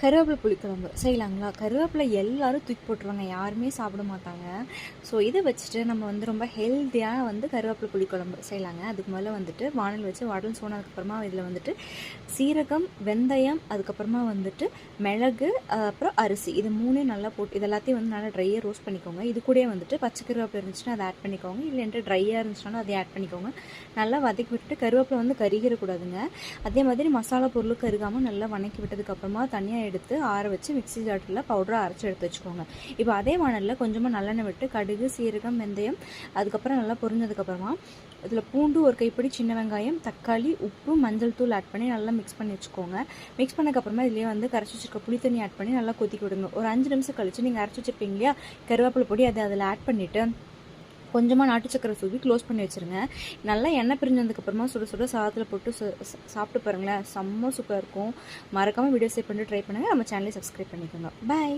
கருவேப்பிலை புளிக்குழம்பு செய்யலாங்களா? கருவேப்பிலை எல்லாரும் தூக்கி போட்டுருவாங்க, யாருமே சாப்பிட மாட்டாங்க. ஸோ இதை வச்சுட்டு நம்ம வந்து ரொம்ப ஹெல்த்தியாக வந்து கருவேப்பிலை புளிக்குழம்பு செய்யலாங்க. அதுக்கு முதல்ல வந்துட்டு வானல் வச்சு வாடல் சோனதுக்கப்புறமா இதில் வந்துட்டு சீரகம், வெந்தயம், அதுக்கப்புறமா வந்துட்டு மிளகு, அப்புறம் அரிசி, இது மூணையும் நல்லா போட்டு இது எல்லாத்தையும் வந்து நல்லா ட்ரையாக ரோஸ்ட் பண்ணிக்கோங்க. இது கூட வந்துட்டு பச்சை கருவேப்பிலை இருந்துச்சுன்னா அதை ஆட் பண்ணிக்கோங்க, இல்லைன்ட்டு ட்ரையாக இருந்துச்சுன்னா அதை ஆட் பண்ணிக்கோங்க. நல்லா வதக்கி விட்டுட்டு கருவேப்பிலை வந்து கருகிடக்கூடாதுங்க. அதே மாதிரி மசாலா பொருள் கருகாமல் நல்லா வதக்கி விட்டதுக்கப்புறமா தனியாக எடுத்து ஆற வச்சு மிக்ஸி ஜாரில் பவுடரை அரைச்சி எடுத்து வச்சுக்கோங்க. இப்போ அதே வானலில் கொஞ்சமாக நல்லெண்ணெய் விட்டு கடுகு, சீரகம், வெந்தயம், அதுக்கப்புறம் நல்லா பொரிஞ்சதுக்கப்புறமா இதில் பூண்டு ஒரு கைப்பிடி, சின்ன வெங்காயம், தக்காளி, உப்பு, மஞ்சள் தூள் ஆட் பண்ணி நல்லா மிக்ஸ் பண்ணி வச்சுக்கோங்க. மிக்ஸ் பண்ணக்கப்புறமா இதுலேயே வந்து கரைச்சி வச்சுருக்க புளி தண்ணி ஆட் பண்ணி நல்லா கொதிக்க விடுங்க. ஒரு 5 நிமிஷம் கழிச்சு நீங்கள் அரைச்சி வச்சுருப்பீங்க இல்லையா கருவேப்பிலை பொடி, அதை அதில் ஆட் பண்ணிவிட்டு கொஞ்சமாக நாட்டு சக்கரை தூவி க்ளோஸ் பண்ணி வச்சுருங்க. நல்லா எண்ணெய் பிரிஞ்சதுக்கப்புறமா சுட சுட சாதத்தில் போட்டு சாப்பிட்டு பாருங்களேன், செம்ம சூப்பராக இருக்கும். மறக்காமல் வீடியோ சேவ் பண்ணிட்டு ட்ரை பண்ணுங்கள். நம்ம சேனலை சப்ஸ்கிரைப் பண்ணிக்கோங்க. பாய்.